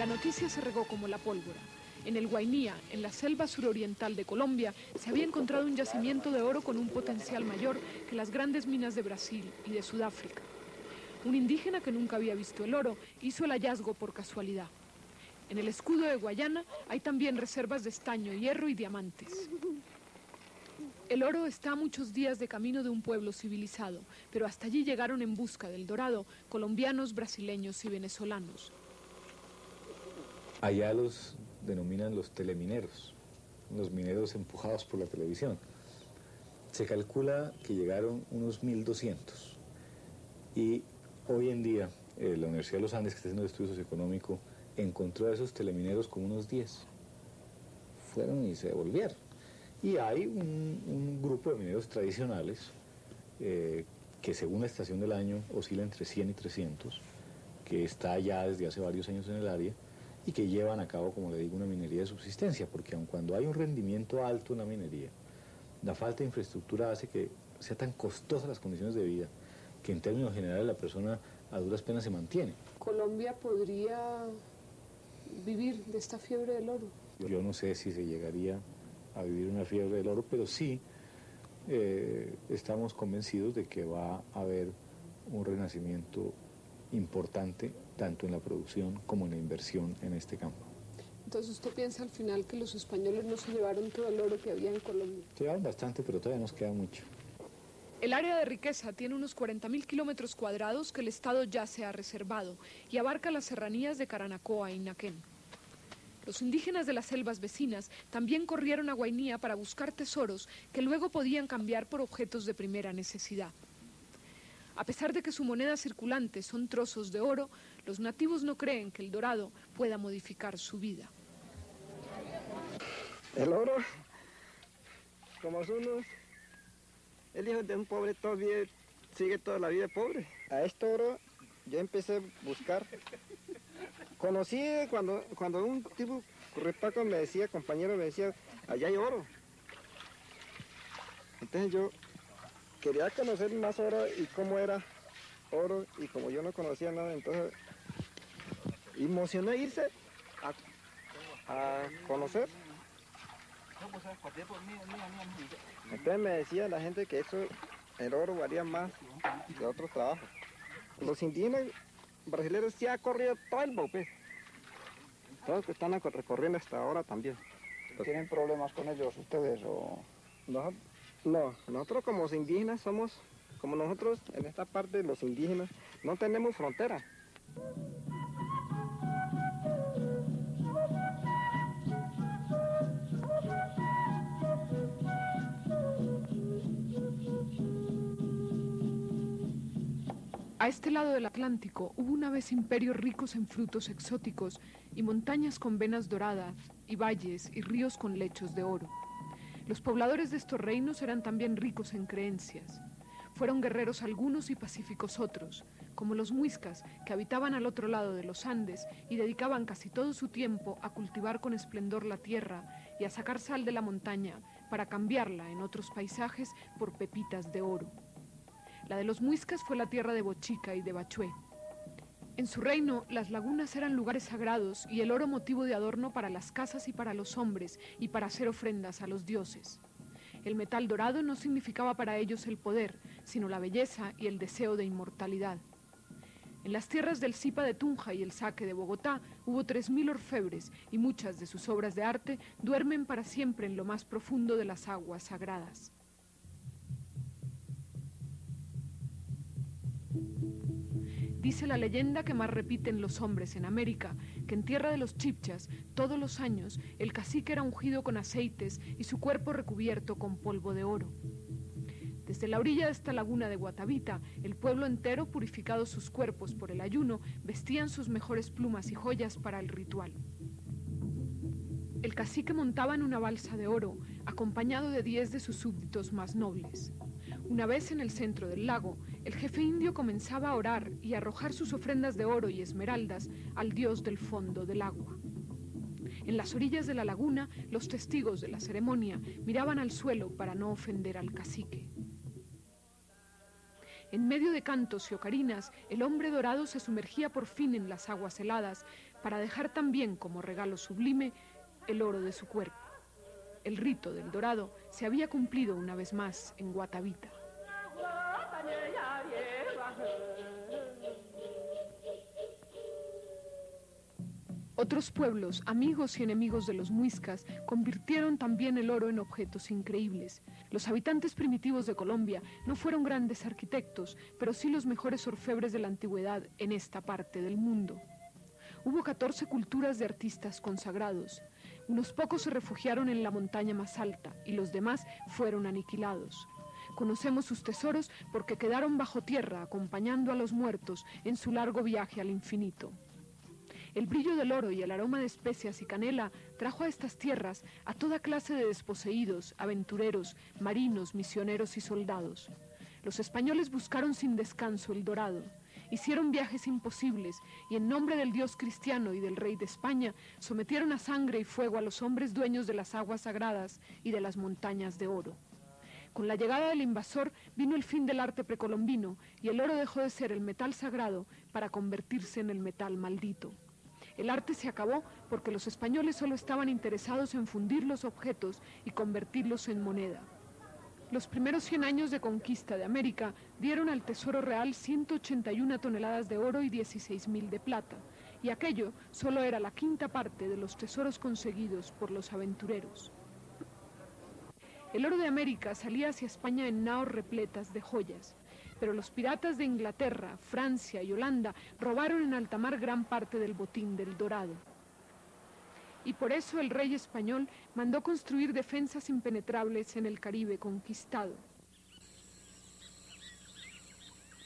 La noticia se regó como la pólvora. En el Guainía, en la selva suroriental de Colombia, se había encontrado un yacimiento de oro con un potencial mayor que las grandes minas de Brasil y de Sudáfrica. Un indígena que nunca había visto el oro hizo el hallazgo por casualidad. En el escudo de Guayana hay también reservas de estaño, hierro y diamantes. El oro está a muchos días de camino de un pueblo civilizado, pero hasta allí llegaron en busca del dorado colombianos, brasileños y venezolanos. Allá los denominan los telemineros, los mineros empujados por la televisión. Se calcula que llegaron unos 1200 y hoy en día la Universidad de los Andes, que está haciendo estudios socioeconómicos, encontró a esos telemineros como unos 10. Fueron y se devolvieron. Y hay un grupo de mineros tradicionales que según la estación del año oscila entre 100 y 300, que está ya desde hace varios años en el área y que llevan a cabo, como le digo, una minería de subsistencia, porque aun cuando hay un rendimiento alto en la minería, la falta de infraestructura hace que sea tan costosas las condiciones de vida que en términos generales la persona a duras penas se mantiene. ¿Colombia podría vivir de esta fiebre del oro? Yo no sé si se llegaría a vivir una fiebre del oro, pero sí estamos convencidos de que va a haber un renacimiento importante tanto en la producción como en la inversión en este campo. Entonces usted piensa al final que los españoles no se llevaron todo el oro que había en Colombia. Se llevaron bastante, pero todavía nos queda mucho. El área de riqueza tiene unos 40.000 kilómetros cuadrados que el Estado ya se ha reservado y abarca las serranías de Caranacoa y Naquén. Los indígenas de las selvas vecinas también corrieron a Guainía para buscar tesoros que luego podían cambiar por objetos de primera necesidad. A pesar de que su moneda circulante son trozos de oro, los nativos no creen que el dorado pueda modificar su vida. El oro, como unos, el hijo de un pobre todavía sigue toda la vida pobre. A este oro yo empecé a buscar. Conocí cuando un tipo repaco me decía, compañero me decía, allá hay oro. Entonces yo quería conocer más oro y cómo era oro, y como yo no conocía nada, entonces emocioné irse a conocer. Entonces me decía la gente que eso, el oro valía más que otros trabajos. Los indígenas brasileños sí han corrido todo el bopé. Todos que están recorriendo hasta ahora también. ¿Tienen problemas con ellos ustedes o...? No, nosotros como indígenas somos, como nosotros en esta parte los indígenas, no tenemos frontera. A este lado del Atlántico hubo una vez imperios ricos en frutos exóticos y montañas con venas doradas y valles y ríos con lechos de oro. Los pobladores de estos reinos eran también ricos en creencias. Fueron guerreros algunos y pacíficos otros, como los muiscas que habitaban al otro lado de los Andes y dedicaban casi todo su tiempo a cultivar con esplendor la tierra y a sacar sal de la montaña para cambiarla en otros paisajes por pepitas de oro. La de los muiscas fue la tierra de Bochica y de Bachué. En su reino, las lagunas eran lugares sagrados y el oro motivo de adorno para las casas y para los hombres y para hacer ofrendas a los dioses. El metal dorado no significaba para ellos el poder, sino la belleza y el deseo de inmortalidad. En las tierras del Zipa de Tunja y el Saque de Bogotá hubo 3000 orfebres y muchas de sus obras de arte duermen para siempre en lo más profundo de las aguas sagradas. Dice la leyenda que más repiten los hombres en América, que en tierra de los Chibchas, todos los años, el cacique era ungido con aceites y su cuerpo recubierto con polvo de oro. Desde la orilla de esta laguna de Guatavita, el pueblo entero, purificado sus cuerpos por el ayuno, vestían sus mejores plumas y joyas para el ritual. El cacique montaba en una balsa de oro, acompañado de 10 de sus súbditos más nobles. Una vez en el centro del lago, el jefe indio comenzaba a orar y a arrojar sus ofrendas de oro y esmeraldas al dios del fondo del agua. En las orillas de la laguna, los testigos de la ceremonia miraban al suelo para no ofender al cacique. En medio de cantos y ocarinas, el hombre dorado se sumergía por fin en las aguas heladas para dejar también como regalo sublime el oro de su cuerpo. El rito del dorado se había cumplido una vez más en Guatavita. Otros pueblos, amigos y enemigos de los muiscas, convirtieron también el oro en objetos increíbles. Los habitantes primitivos de Colombia no fueron grandes arquitectos, pero sí los mejores orfebres de la antigüedad en esta parte del mundo. Hubo 14 culturas de artistas consagrados. Unos pocos se refugiaron en la montaña más alta y los demás fueron aniquilados. Conocemos sus tesoros porque quedaron bajo tierra acompañando a los muertos en su largo viaje al infinito. El brillo del oro y el aroma de especias y canela trajo a estas tierras a toda clase de desposeídos, aventureros, marinos, misioneros y soldados. Los españoles buscaron sin descanso el dorado, hicieron viajes imposibles y en nombre del Dios cristiano y del rey de España sometieron a sangre y fuego a los hombres dueños de las aguas sagradas y de las montañas de oro. Con la llegada del invasor vino el fin del arte precolombino y el oro dejó de ser el metal sagrado para convertirse en el metal maldito. El arte se acabó porque los españoles solo estaban interesados en fundir los objetos y convertirlos en moneda. Los primeros 100 años de conquista de América dieron al Tesoro Real 181 toneladas de oro y 16.000 de plata, y aquello solo era la quinta parte de los tesoros conseguidos por los aventureros. El oro de América salía hacia España en naos repletas de joyas, pero los piratas de Inglaterra, Francia y Holanda robaron en alta mar gran parte del botín del dorado. Y por eso el rey español mandó construir defensas impenetrables en el Caribe conquistado.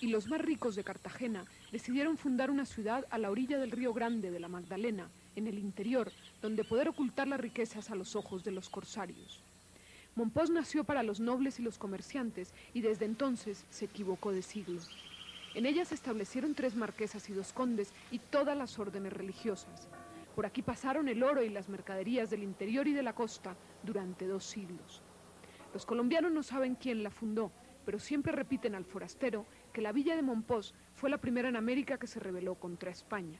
Y los más ricos de Cartagena decidieron fundar una ciudad a la orilla del río Grande de la Magdalena, en el interior, donde poder ocultar las riquezas a los ojos de los corsarios. Mompox nació para los nobles y los comerciantes y desde entonces se equivocó de siglo. En ella se establecieron 3 marquesas y 2 condes y todas las órdenes religiosas. Por aquí pasaron el oro y las mercaderías del interior y de la costa durante 2 siglos. Los colombianos no saben quién la fundó, pero siempre repiten al forastero que la villa de Mompox fue la primera en América que se rebeló contra España.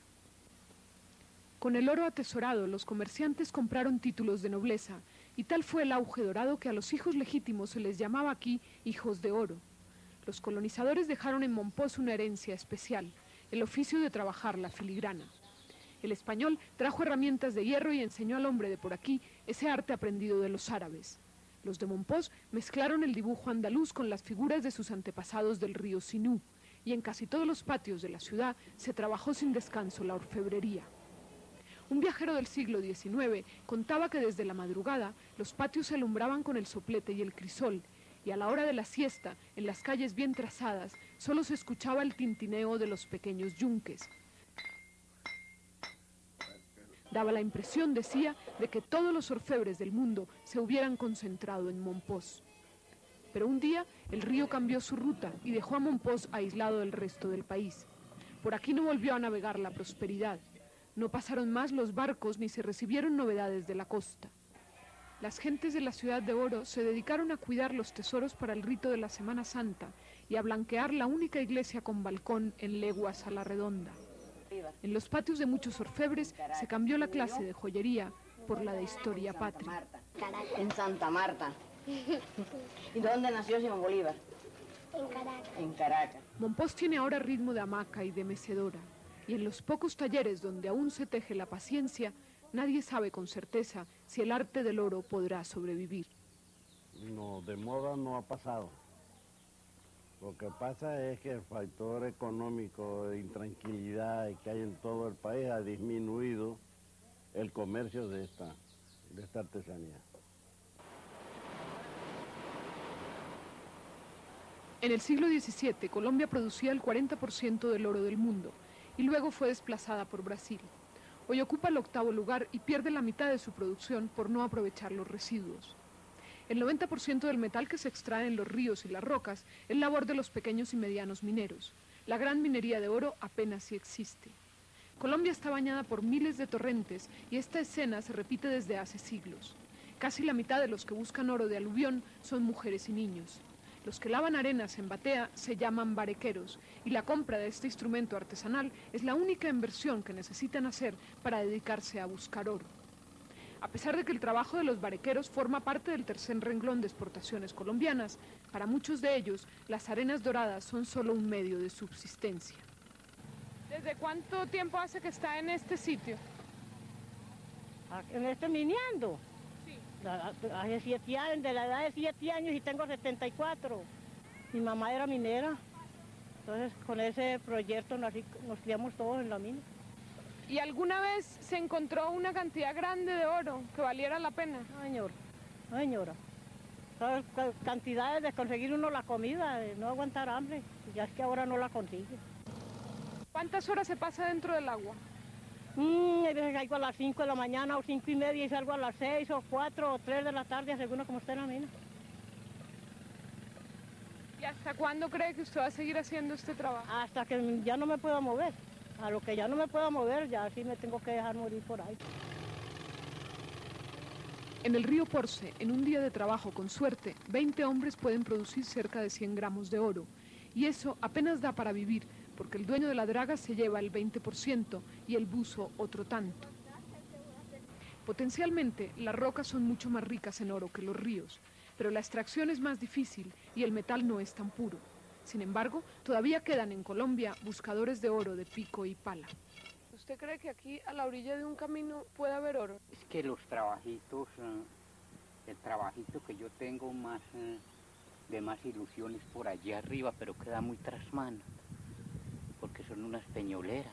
Con el oro atesorado, los comerciantes compraron títulos de nobleza, y tal fue el auge dorado que a los hijos legítimos se les llamaba aquí hijos de oro. Los colonizadores dejaron en Mompox una herencia especial, el oficio de trabajar la filigrana. El español trajo herramientas de hierro y enseñó al hombre de por aquí ese arte aprendido de los árabes. Los de Mompox mezclaron el dibujo andaluz con las figuras de sus antepasados del río Sinú, y en casi todos los patios de la ciudad se trabajó sin descanso la orfebrería. Un viajero del siglo XIX contaba que desde la madrugada los patios se alumbraban con el soplete y el crisol, y a la hora de la siesta, en las calles bien trazadas, solo se escuchaba el tintineo de los pequeños yunques. Daba la impresión, decía, de que todos los orfebres del mundo se hubieran concentrado en Mompox. Pero un día el río cambió su ruta y dejó a Mompox aislado del resto del país. Por aquí no volvió a navegar la prosperidad. No pasaron más los barcos ni se recibieron novedades de la costa. Las gentes de la ciudad de oro se dedicaron a cuidar los tesoros para el rito de la Semana Santa y a blanquear la única iglesia con balcón en leguas a la redonda. En los patios de muchos orfebres se cambió la clase de joyería por la de historia patria. En Santa Marta. ¿Y dónde nació Simón Bolívar? En Caracas. En Caracas. Mompox tiene ahora ritmo de hamaca y de mecedora. Y en los pocos talleres donde aún se teje la paciencia, nadie sabe con certeza si el arte del oro podrá sobrevivir. No, de moda no ha pasado. Lo que pasa es que el factor económico de intranquilidad que hay en todo el país ha disminuido el comercio de esta artesanía. En el siglo XVII, Colombia producía el 40% del oro del mundo, y luego fue desplazada por Brasil. Hoy ocupa el 8º lugar y pierde la mitad de su producción por no aprovechar los residuos. El 90% del metal que se extrae en los ríos y las rocas es labor de los pequeños y medianos mineros. La gran minería de oro apenas si existe. Colombia está bañada por miles de torrentes y esta escena se repite desde hace siglos. Casi la mitad de los que buscan oro de aluvión son mujeres y niños. Los que lavan arenas en batea se llaman barequeros y la compra de este instrumento artesanal es la única inversión que necesitan hacer para dedicarse a buscar oro. A pesar de que el trabajo de los barequeros forma parte del tercer renglón de exportaciones colombianas, para muchos de ellos las arenas doradas son solo un medio de subsistencia. ¿Desde cuánto tiempo hace que está en este sitio? En este mineando. Sí. Hace 7 años, de la edad de 7 años y tengo 74. Mi mamá era minera, entonces con ese proyecto nos criamos todos en la mina. ¿Y alguna vez se encontró una cantidad grande de oro que valiera la pena? No, señora. Son cantidades de conseguir uno la comida, de no aguantar hambre, ya es que ahora no la consigue. ¿Cuántas horas se pasa dentro del agua? Hay veces salgo a las 5 de la mañana o 5:30 y salgo a las 6 o 4 o 3 de la tarde, según como esté en la mina. ¿Y hasta cuándo cree que usted va a seguir haciendo este trabajo? Hasta que ya no me pueda mover. A lo que ya no me pueda mover, ya sí me tengo que dejar morir por ahí. En el río Porce, en un día de trabajo con suerte, 20 hombres pueden producir cerca de 100 gramos de oro. Y eso apenas da para vivir, porque el dueño de la draga se lleva el 20% y el buzo otro tanto. Potencialmente, las rocas son mucho más ricas en oro que los ríos, pero la extracción es más difícil y el metal no es tan puro. Sin embargo, todavía quedan en Colombia buscadores de oro de pico y pala. ¿Usted cree que aquí, a la orilla de un camino, puede haber oro? Es que los trabajitos, el trabajito que yo tengo más, de más ilusiones por allá arriba, pero queda muy tras mano, porque son unas peñoleras.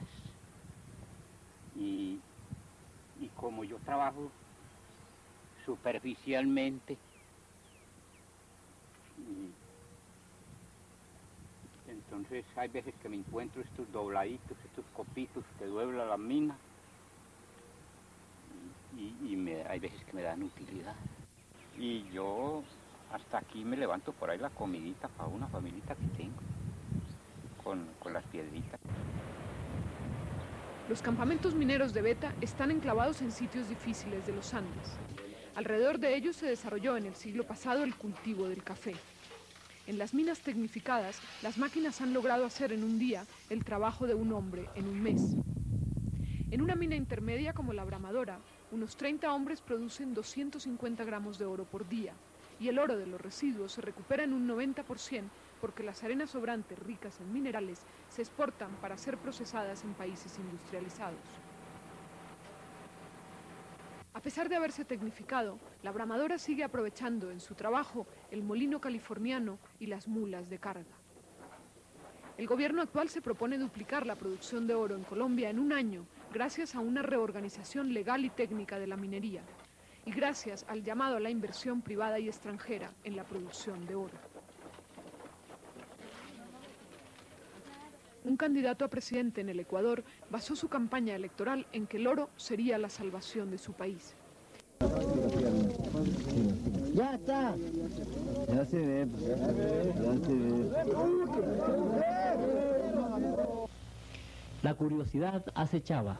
Y como yo trabajo superficialmente, entonces hay veces que me encuentro estos dobladitos, estos copitos que dobla la mina y hay veces que me dan utilidad. Y yo hasta aquí me levanto por ahí la comidita para una familita que tengo con las piedritas. Los campamentos mineros de Beta están enclavados en sitios difíciles de los Andes. Alrededor de ellos se desarrolló en el siglo pasado el cultivo del café. En las minas tecnificadas, las máquinas han logrado hacer en un día el trabajo de un hombre en un mes. En una mina intermedia como la Bramadora, unos 30 hombres producen 250 gramos de oro por día, y el oro de los residuos se recupera en un 90% porque las arenas sobrantes ricas en minerales se exportan para ser procesadas en países industrializados. A pesar de haberse tecnificado, la Bramadora sigue aprovechando en su trabajo el molino californiano y las mulas de carga. El gobierno actual se propone duplicar la producción de oro en Colombia en un año gracias a una reorganización legal y técnica de la minería y gracias al llamado a la inversión privada y extranjera en la producción de oro. Un candidato a presidente en el Ecuador basó su campaña electoral en que el oro sería la salvación de su país. Ya está. Ya se ve, ya se ve. La curiosidad acechaba.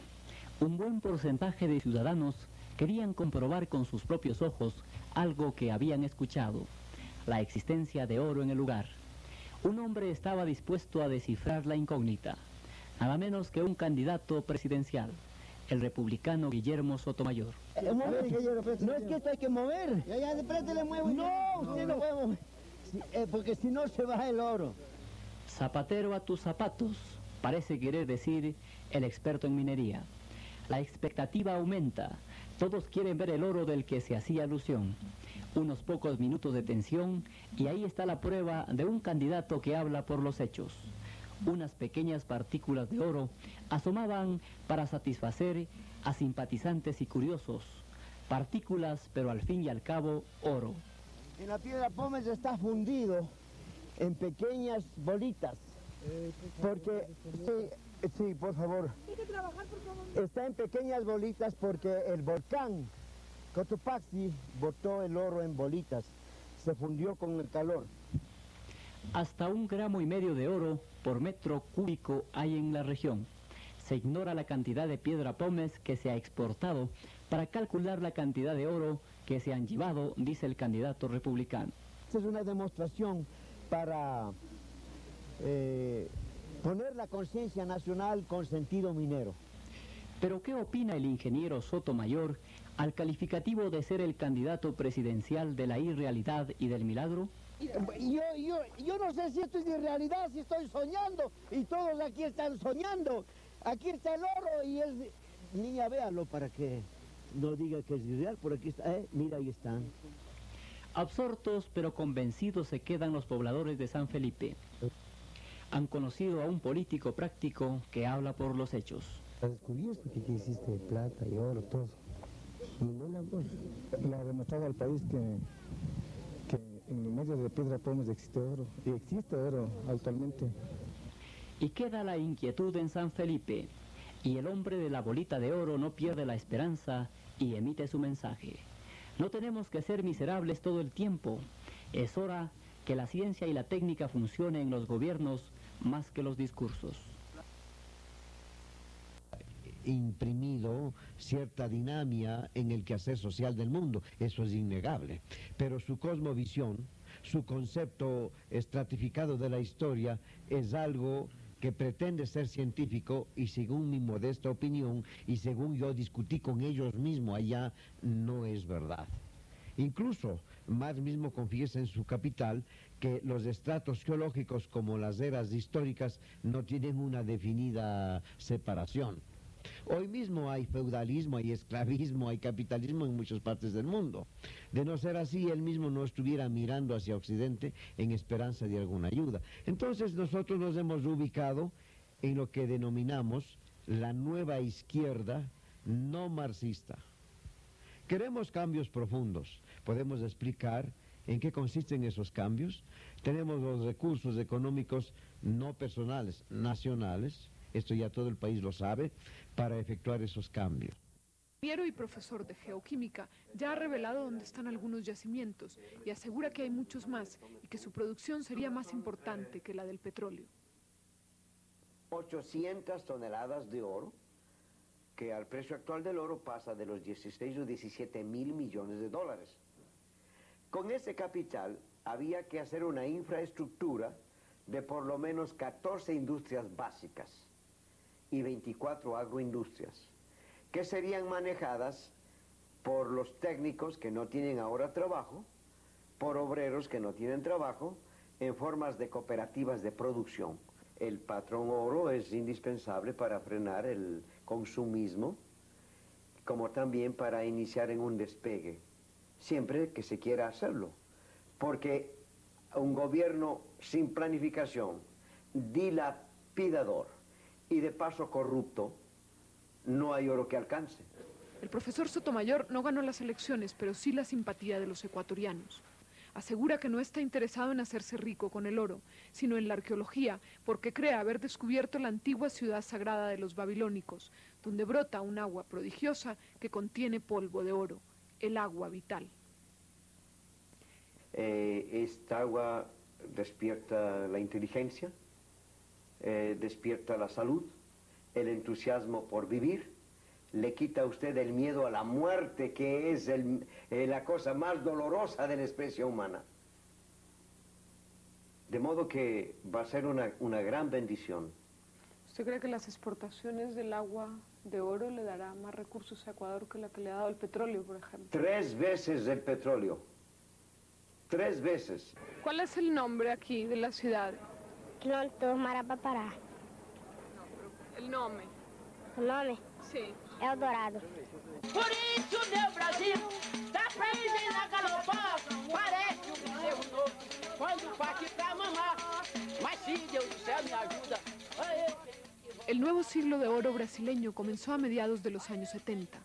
Un buen porcentaje de ciudadanos querían comprobar con sus propios ojos algo que habían escuchado, la existencia de oro en el lugar. Un hombre estaba dispuesto a descifrar la incógnita, nada menos que un candidato presidencial, el republicano Guillermo Sotomayor. No es que esto hay que mover. Ya, de frente le muevo. No, usted no puede mover. Porque si no se va el oro. Zapatero a tus zapatos, parece querer decir el experto en minería. La expectativa aumenta. Todos quieren ver el oro del que se hacía alusión. Unos pocos minutos de tensión y ahí está la prueba de un candidato que habla por los hechos. Unas pequeñas partículas de oro asomaban para satisfacer a simpatizantes y curiosos. Partículas, pero al fin y al cabo, oro. En la piedra pómez está fundido en pequeñas bolitas. Porque, sí, por favor. Está en pequeñas bolitas porque el volcán Cotopaxi botó el oro en bolitas. Se fundió con el calor. Hasta 1,5 gramos de oro por metro cúbico hay en la región. Se ignora la cantidad de piedra pómez que se ha exportado para calcular la cantidad de oro que se han llevado, dice el candidato republicano. Esta es una demostración para poner la conciencia nacional con sentido minero. Pero ¿qué opina el ingeniero Sotomayor al calificativo de ser el candidato presidencial de la irrealidad y del milagro? Yo no sé si esto es de realidad, si estoy soñando, y todos aquí están soñando. Aquí está el oro y es... Niña, véalo para que no diga que es irreal, por aquí está, mira, ahí están. Absortos pero convencidos se quedan los pobladores de San Felipe. Han conocido a un político práctico que habla por los hechos. Ha descubierto que existe plata y oro, todo. Y no le ha demostrado al país que en medio de Piedra Pómez existe oro, y existe oro actualmente. Y queda la inquietud en San Felipe, y el hombre de la bolita de oro no pierde la esperanza y emite su mensaje. No tenemos que ser miserables todo el tiempo. Es hora que la ciencia y la técnica funcionen en los gobiernos más que los discursos. Imprimido cierta dinámica en el quehacer social del mundo, eso es innegable, pero su cosmovisión, su concepto estratificado de la historia es algo que pretende ser científico, y según mi modesta opinión y según yo discutí con ellos mismos allá, no es verdad. Incluso Marx mismo confiesa en su Capital que los estratos geológicos como las eras históricas no tienen una definida separación. Hoy mismo hay feudalismo, hay esclavismo, hay capitalismo en muchas partes del mundo. De no ser así, él mismo no estuviera mirando hacia Occidente en esperanza de alguna ayuda. Entonces nosotros nos hemos ubicado en lo que denominamos la nueva izquierda no marxista. Queremos cambios profundos. Podemos explicar en qué consisten esos cambios. Tenemos los recursos económicos no personales, nacionales, esto ya todo el país lo sabe, para efectuar esos cambios. Ingeniero y profesor de geoquímica ya ha revelado dónde están algunos yacimientos y asegura que hay muchos más y que su producción sería más importante que la del petróleo. 800 toneladas de oro, que al precio actual del oro pasa de los 16 o 17 mil millones de dólares. Con ese capital había que hacer una infraestructura de por lo menos 14 industrias básicas y 24 agroindustrias, que serían manejadas por los técnicos que no tienen ahora trabajo, por obreros que no tienen trabajo, en formas de cooperativas de producción. El patrón oro es indispensable para frenar el consumismo, como también para iniciar en un despegue, siempre que se quiera hacerlo, porque un gobierno sin planificación, dilapidador y de paso corrupto, no hay oro que alcance. El profesor Sotomayor no ganó las elecciones, pero sí la simpatía de los ecuatorianos. Asegura que no está interesado en hacerse rico con el oro, sino en la arqueología, porque cree haber descubierto la antigua ciudad sagrada de los babilónicos, donde brota un agua prodigiosa que contiene polvo de oro, el agua vital. Esta agua despierta la inteligencia, despierta la salud, el entusiasmo por vivir, le quita a usted el miedo a la muerte, que es la cosa más dolorosa de la especie humana. De modo que va a ser una gran bendición. ¿Usted cree que las exportaciones del agua de oro le dará más recursos a Ecuador que la que le ha dado el petróleo, por ejemplo? 3 veces el petróleo. 3 veces. ¿Cuál es el nombre aquí de la ciudad? Clonto Marapapará. El nombre. O nome? Sí. Eldorado. Por isso, meu Brasil, tá país na galopar, parece um bezerro novo, quando parte pra mamar, mas se Deus do céu me ajuda, El nuevo siglo de oro brasileño comenzó a mediados de los años 70.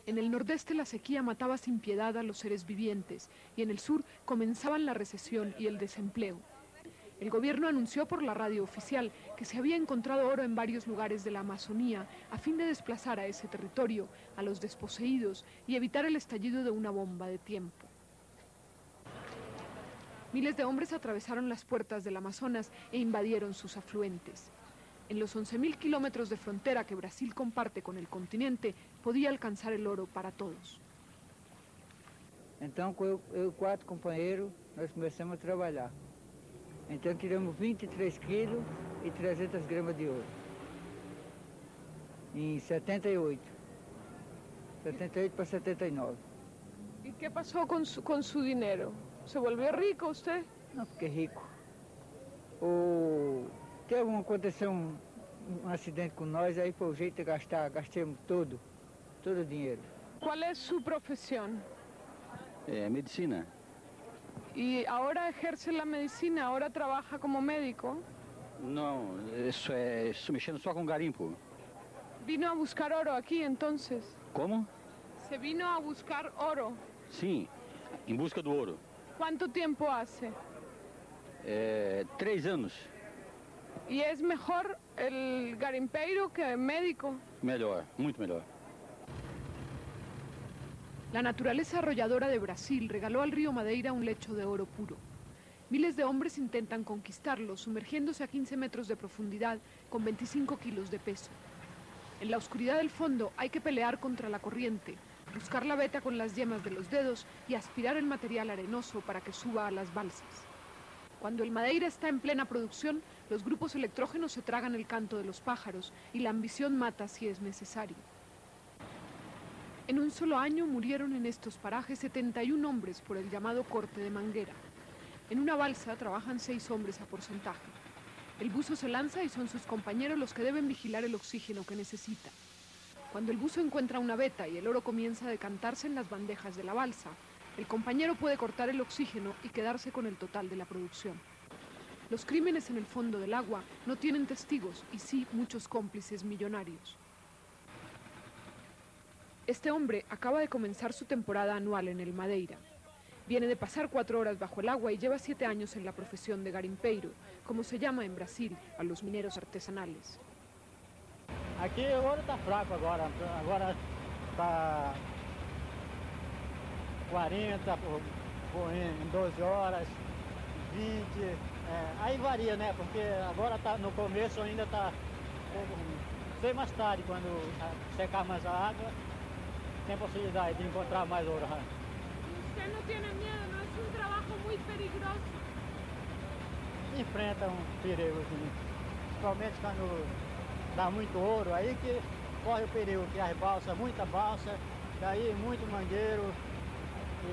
En el nordeste la sequía mataba sin piedad a los seres vivientes y en el sur comenzaban la recesión y el desempleo. El gobierno anunció por la radio oficial que se había encontrado oro en varios lugares de la Amazonía a fin de desplazar a ese territorio, a los desposeídos y evitar el estallido de una bomba de tiempo. Miles de hombres atravesaron las puertas del Amazonas e invadieron sus afluentes. En los 11.000 kilómetros de frontera que Brasil comparte con el continente, podía alcanzar el oro para todos. Então, eu e 4 companheiros, nós começamos a trabalhar. Então tiramos 23 quilos e 300 gramas de ouro. Em 78. 78 para 79. ¿Y qué pasó con su dinero? ¿Se volvió rico usted? Não fiquei rico. Aconteceu um acidente com nós, aí foi o jeito de gastar, gastamos todo o dinheiro. ¿Cuál es su profesión? Medicina. ¿Y ahora ejerce la medicina? ¿Ahora trabaja como médico? Não, isso mexendo só com garimpo. ¿Vino a buscar oro aquí entonces? Como? ¿Se vino a buscar oro? Sim, em busca do ouro. ¿Cuánto tiempo hace? 3 anos. ¿Y es mejor el garimpeiro que el médico? Melhor, muito melhor. La naturaleza arrolladora de Brasil regaló al río Madeira un lecho de oro puro. Miles de hombres intentan conquistarlo, sumergiéndose a 15 metros de profundidad con 25 kilos de peso. En la oscuridad del fondo hay que pelear contra la corriente, buscar la veta con las yemas de los dedos y aspirar el material arenoso para que suba a las balsas. Cuando el Madeira está en plena producción, los grupos electrógenos se tragan el canto de los pájaros y la ambición mata si es necesario. En un solo año murieron en estos parajes 71 hombres por el llamado corte de manguera. En una balsa trabajan 6 hombres a porcentaje. El buzo se lanza y son sus compañeros los que deben vigilar el oxígeno que necesita. Cuando el buzo encuentra una veta y el oro comienza a decantarse en las bandejas de la balsa, el compañero puede cortar el oxígeno y quedarse con el total de la producción. Los crímenes en el fondo del agua no tienen testigos y sí muchos cómplices millonarios. Este hombre acaba de comenzar su temporada anual en el Madeira. Viene de pasar 4 horas bajo el agua y lleva 7 años en la profesión de garimpeiro, como se llama en Brasil a los mineros artesanales. Aqui o ouro está fraco agora está 40 em 12 horas, 20, aí varia, né? Porque agora tá, no começo ainda está, sei mais tarde, quando secar mais a água, tem posibilidade de encontrar mais ouro. ¿Usted no tiene miedo? ¿No es un trabajo muy peligroso? Enfrenta perigo, assim, principalmente quando dá muito ouro, aí que corre o perigo, que as balsas, muita balsa, daí muito mangueiro, e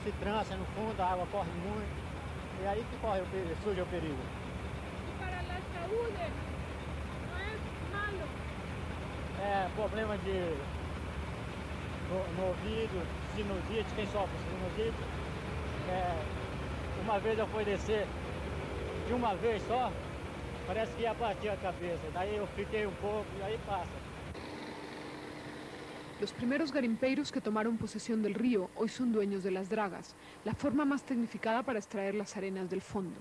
se trança no fundo, a água corre muito, e aí que corre surge o perigo. ¿Y para la salud no es malo? Problema no ouvido, sinusite, quem sofre sinusite. Uma vez eu fui descer de uma vez só, parece que ia partir a cabeça, daí eu fiquei poco y ahí pasa. Los primeros garimpeiros que tomaron posesión del río hoy son dueños de las dragas, la forma más tecnificada para extraer las arenas del fondo.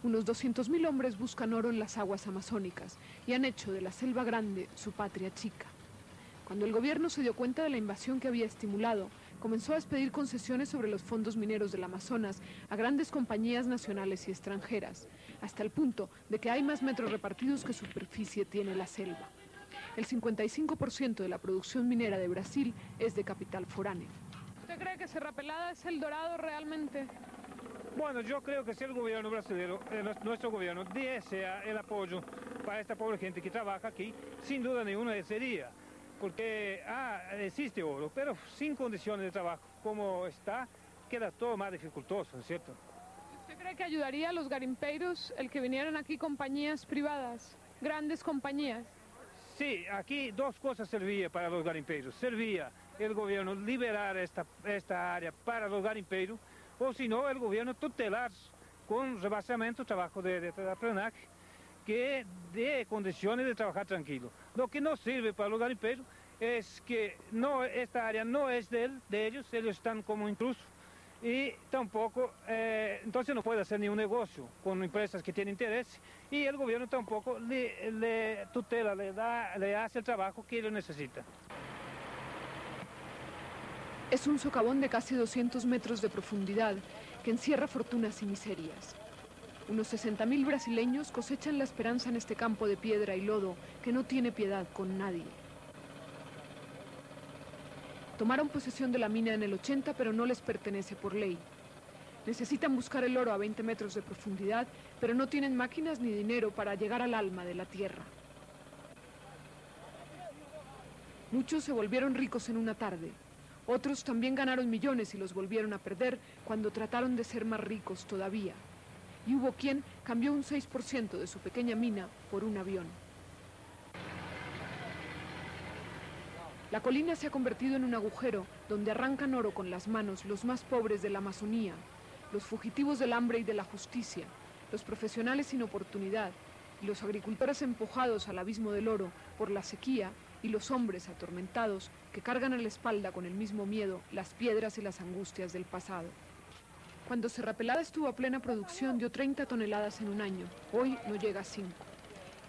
Unos 200.000 hombres buscan oro en las aguas amazónicas y han hecho de la selva grande su patria chica. Cuando el gobierno se dio cuenta de la invasión que había estimulado, comenzó a expedir concesiones sobre los fondos mineros del Amazonas a grandes compañías nacionales y extranjeras, hasta el punto de que hay más metros repartidos que superficie tiene la selva. El 55% de la producción minera de Brasil es de capital foráneo. ¿Usted cree que Serra Pelada es el dorado realmente? Bueno, yo creo que si el gobierno brasileño, nuestro gobierno, diese el apoyo para esta pobre gente que trabaja aquí, sin duda ninguna sería. Porque existe oro, pero sin condiciones de trabajo como está, queda todo más dificultoso, ¿no es cierto? ¿Usted cree que ayudaría a los garimpeiros el que vinieran aquí compañías privadas, grandes compañías? Sí, aquí 2 cosas servían para los garimpeiros. Servía el gobierno liberar esta área para los garimpeiros, o si no, el gobierno tutelar con rebasamento el trabajo de la PRONAC, que dé condiciones de trabajar tranquilo. Lo que no sirve para los garimpeiros es que esta área no es de ellos están como intrusos y tampoco, entonces no puede hacer ni un negocio con empresas que tienen interés y el gobierno tampoco le tutela, le hace el trabajo que ellos necesitan. Es un socavón de casi 200 metros de profundidad que encierra fortunas y miserias. Unos 60.000 brasileños cosechan la esperanza en este campo de piedra y lodo que no tiene piedad con nadie. Tomaron posesión de la mina en el 80, pero no les pertenece por ley. Necesitan buscar el oro a 20 metros de profundidad, pero no tienen máquinas ni dinero para llegar al alma de la tierra. Muchos se volvieron ricos en una tarde. Otros también ganaron millones y los volvieron a perder cuando trataron de ser más ricos todavía. Y hubo quien cambió un 6% de su pequeña mina por un avión. La colina se ha convertido en un agujero donde arrancan oro con las manos los más pobres de la Amazonía, los fugitivos del hambre y de la justicia, los profesionales sin oportunidad y los agricultores empujados al abismo del oro por la sequía y los hombres atormentados que cargan a la espalda con el mismo miedo las piedras y las angustias del pasado. Cuando Serra Pelada estuvo a plena producción dio 30 toneladas en un año, hoy no llega a 5.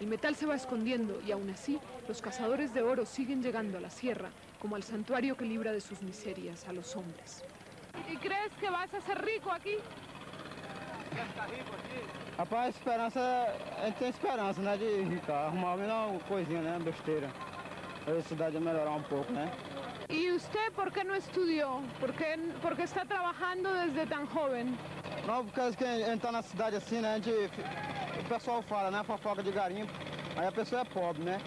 El metal se va escondiendo y aún así los cazadores de oro siguen llegando a la sierra como al santuario que libra de sus miserias a los hombres. ¿Y crees que vas a ser rico aquí? Rapaz, a gente tem esperança, né, de ficar, arrumar uma coisinha, né, besteira. A cidade a melhorar um pouco, né? ¿Y usted por qué no estudió? ¿Por qué está trabajando desde tan joven? Não, por causa que a gente tá na cidade assim, né, o pessoal fala, né, fofoca de garimpo, aí a pessoa é pobre, né?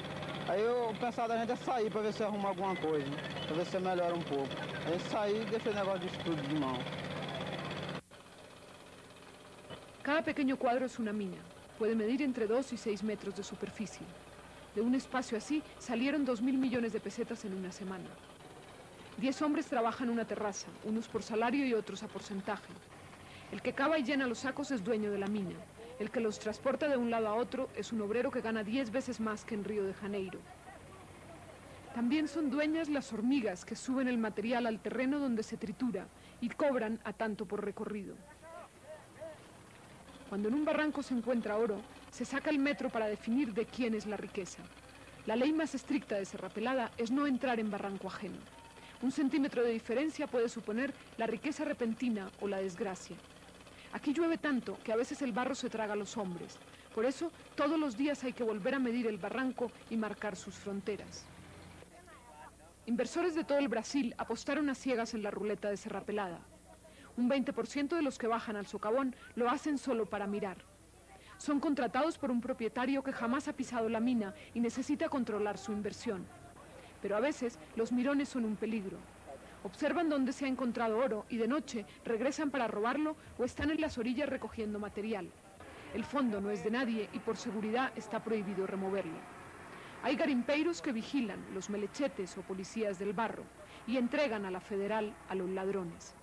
Aí o pensar da gente é sair para ver se arruma alguma coisa, para ver se melhora um pouco. A gente sair e deixa o negócio de estudo de mão. Cada pequeño cuadro es una mina. Puede medir entre 2 y 6 metros de superficie. De un espacio así salieron 2.000 millones de pesetas en una semana. 10 hombres trabajan una terraza, unos por salario y otros a porcentaje. El que cava y llena los sacos es dueño de la mina. El que los transporta de un lado a otro es un obrero que gana 10 veces más que en Río de Janeiro. También son dueñas las hormigas que suben el material al terreno donde se tritura y cobran a tanto por recorrido. Cuando en un barranco se encuentra oro, se saca el metro para definir de quién es la riqueza. La ley más estricta de Serra Pelada es no entrar en barranco ajeno. 1 centímetro de diferencia puede suponer la riqueza repentina o la desgracia. Aquí llueve tanto que a veces el barro se traga a los hombres. Por eso, todos los días hay que volver a medir el barranco y marcar sus fronteras. Inversores de todo el Brasil apostaron a ciegas en la ruleta de Serra Pelada. Un 20% de los que bajan al socavón lo hacen solo para mirar. Son contratados por un propietario que jamás ha pisado la mina y necesita controlar su inversión. Pero a veces los mirones son un peligro. Observan dónde se ha encontrado oro y de noche regresan para robarlo o están en las orillas recogiendo material. El fondo no es de nadie y por seguridad está prohibido removerlo. Hay garimpeiros que vigilan, los melechetes o policías del barro, y entregan a la federal a los ladrones.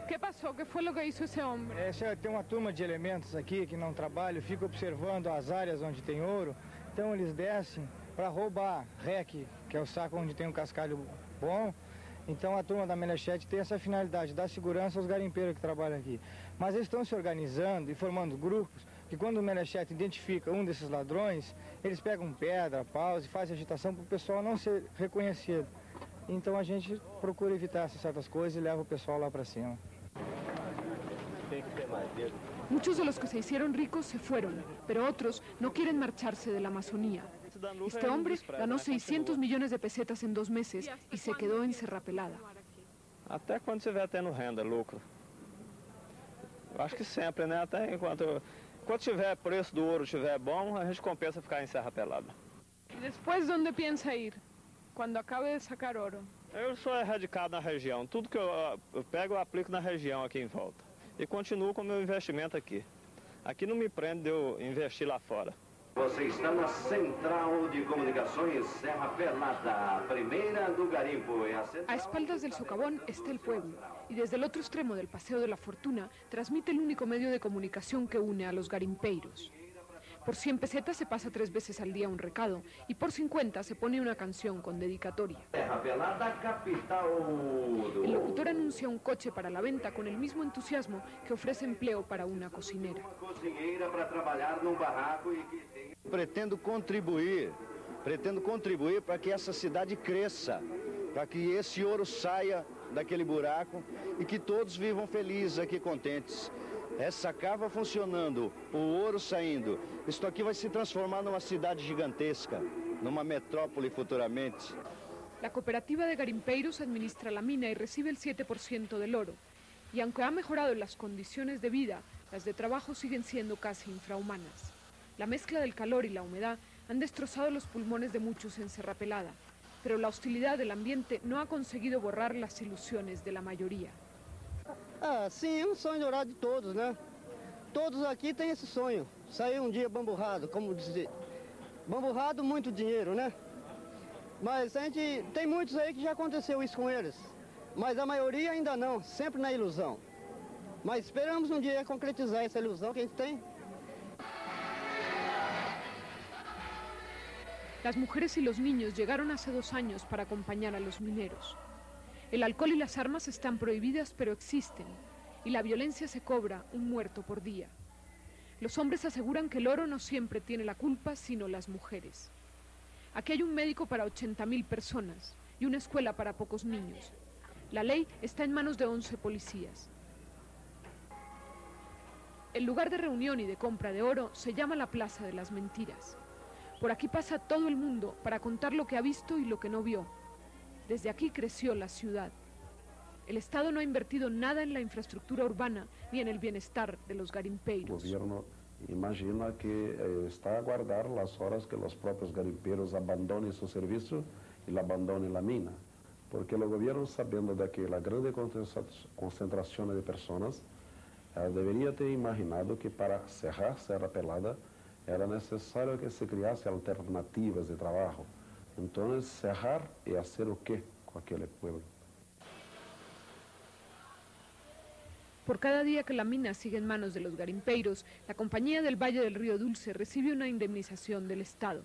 ¿Qué pasó? ¿Qué fue lo que hizo ese hombre? Tem uma turma de elementos aqui que não trabalham, fica observando as áreas onde tem ouro, então eles descem para roubar REC, que é o saco onde tem um cascalho bom. Então a turma da Melechete tem essa finalidade, dar segurança aos garimpeiros que trabalham aqui. Mas eles estão se organizando e formando grupos, que quando o Melechete identifica um desses ladrões, eles pegam pedra, paus e fazem agitação para o pessoal não ser reconhecido. Então a gente procura evitar essas certas coisas e leva o pessoal lá para cima. Muchos de los que se hicieron ricos se fueron, pero otros no quieren marcharse de la Amazonía. Este hombre ganó 600 millones de pesetas en 2 meses y se quedó en Serra Pelada. Até quando estiver tendo renda, lucro. Eu acho que sempre, né? Até enquanto tiver preço do ouro estiver bom, a gente compensa ficar em Serra Pelada. ¿Y después dónde piensa ir? Cuando acabe de sacar oro. Eu sou erradicado na região. Tudo que eu pego, eu aplico na região aqui em volta. E continuo com o meu investimento aqui. Aqui não me prende de eu investir lá fora. Você está na Central de Comunicações Serra Pelada, primeira do garimpo. A espaldas del socavón está el pueblo, y desde el otro extremo del Paseo de la Fortuna transmite el único medio de comunicación que une a los garimpeiros. Por 100 pesetas se pasa 3 veces al día un recado, y por 50 se pone una canción con dedicatoria. Serra Pelada, capital do... El locutor anuncia un coche para la venta con el mismo entusiasmo que ofrece empleo para una cocinera. Cozinheira para trabalhar num barraco e que tem... Pretendo contribuir para que essa cidade cresça, para que esse ouro saia daquele buraco e que todos vivam felizes aqui, contentes. Essa cava funcionando, o ouro saindo, isso aqui vai se transformar numa cidade gigantesca, numa metrópole futuramente. La cooperativa de garimpeiros administra la mina y recibe el 7% del oro. Y aunque ha mejorado las condiciones de vida, las de trabajo siguen siendo casi infrahumanas. La mezcla del calor y la humedad han destrozado los pulmones de muchos en Serra Pelada, pero la hostilidad del ambiente no ha conseguido borrar las ilusiones de la mayoría. Ah, sim, é um sonho dourado de todos, né? Todos aqui têm esse sonho, sair um dia bamburrado, como dizer, bamburrado, muito dinheiro, né? Mas a gente, tem muitos aí que já aconteceu isso com eles, mas a maioria ainda não, sempre na ilusão. Mas esperamos um dia concretizar essa ilusão que a gente tem. Las mujeres y los niños llegaron hace 2 años para acompañar a los mineros. El alcohol y las armas están prohibidas, pero existen, y la violencia se cobra un muerto por día. Los hombres aseguran que el oro no siempre tiene la culpa, sino las mujeres. Aquí hay un médico para 80.000 personas y una escuela para pocos niños. La ley está en manos de 11 policías. El lugar de reunión y de compra de oro se llama la Plaza de las Mentiras. Por aquí pasa todo el mundo para contar lo que ha visto y lo que no vio. Desde aquí creció la ciudad. El Estado no ha invertido nada en la infraestructura urbana ni en el bienestar de los garimpeiros. El gobierno imagina que está a guardar las horas que los propios garimpeiros abandonen su servicio y la abandonen la mina. Porque el gobierno, sabiendo de que la grande concentración de personas, debería ter imaginado que para cerrar Serra Pelada era necesario que se crease alternativas de trabajo. Entonces, cerrar y hacer o qué con aquel pueblo. Por cada día que la mina sigue en manos de los garimpeiros, la compañía del Valle del Río Dulce recibe una indemnización del Estado.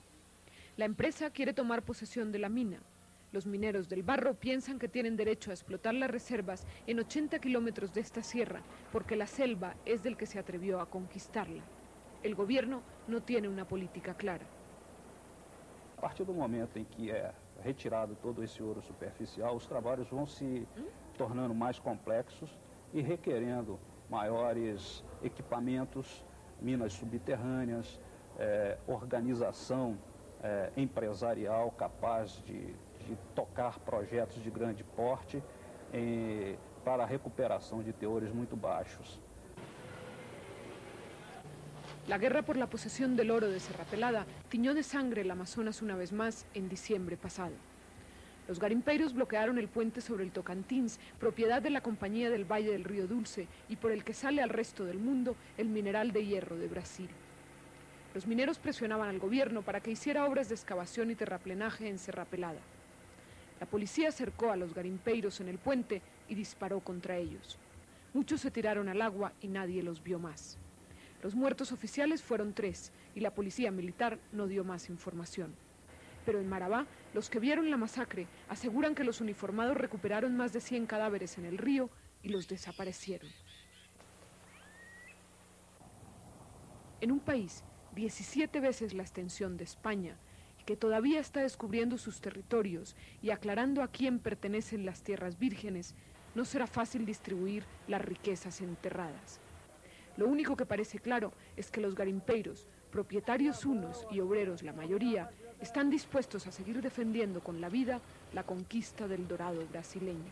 La empresa quiere tomar posesión de la mina. Los mineros del Barro piensan que tienen derecho a explotar las reservas en 80 kilómetros de esta sierra, porque la selva es del que se atrevió a conquistarla. El gobierno no tiene una política clara. A partir do momento em que é retirado todo esse ouro superficial, os trabalhos vão se tornando mais complexos e requerendo maiores equipamentos, minas subterrâneas, organização empresarial capaz de tocar projetos de grande porte para a recuperação de teores muito baixos. La guerra por la posesión del oro de Serra Pelada tiñó de sangre el Amazonas una vez más en diciembre pasado. Los garimpeiros bloquearon el puente sobre el Tocantins, propiedad de la Compañía del Valle del Río Dulce y por el que sale al resto del mundo el mineral de hierro de Brasil. Los mineros presionaban al gobierno para que hiciera obras de excavación y terraplenaje en Serra Pelada. La policía cercó a los garimpeiros en el puente y disparó contra ellos. Muchos se tiraron al agua y nadie los vio más. Los muertos oficiales fueron 3 y la policía militar no dio más información. Pero en Marabá, los que vieron la masacre aseguran que los uniformados recuperaron más de 100 cadáveres en el río y los desaparecieron. En un país 17 veces la extensión de España, que todavía está descubriendo sus territorios y aclarando a quién pertenecen las tierras vírgenes, no será fácil distribuir las riquezas enterradas. Lo único que parece claro es que los garimpeiros, propietarios unos y obreros la mayoría, están dispuestos a seguir defendiendo con la vida la conquista del dorado brasileño.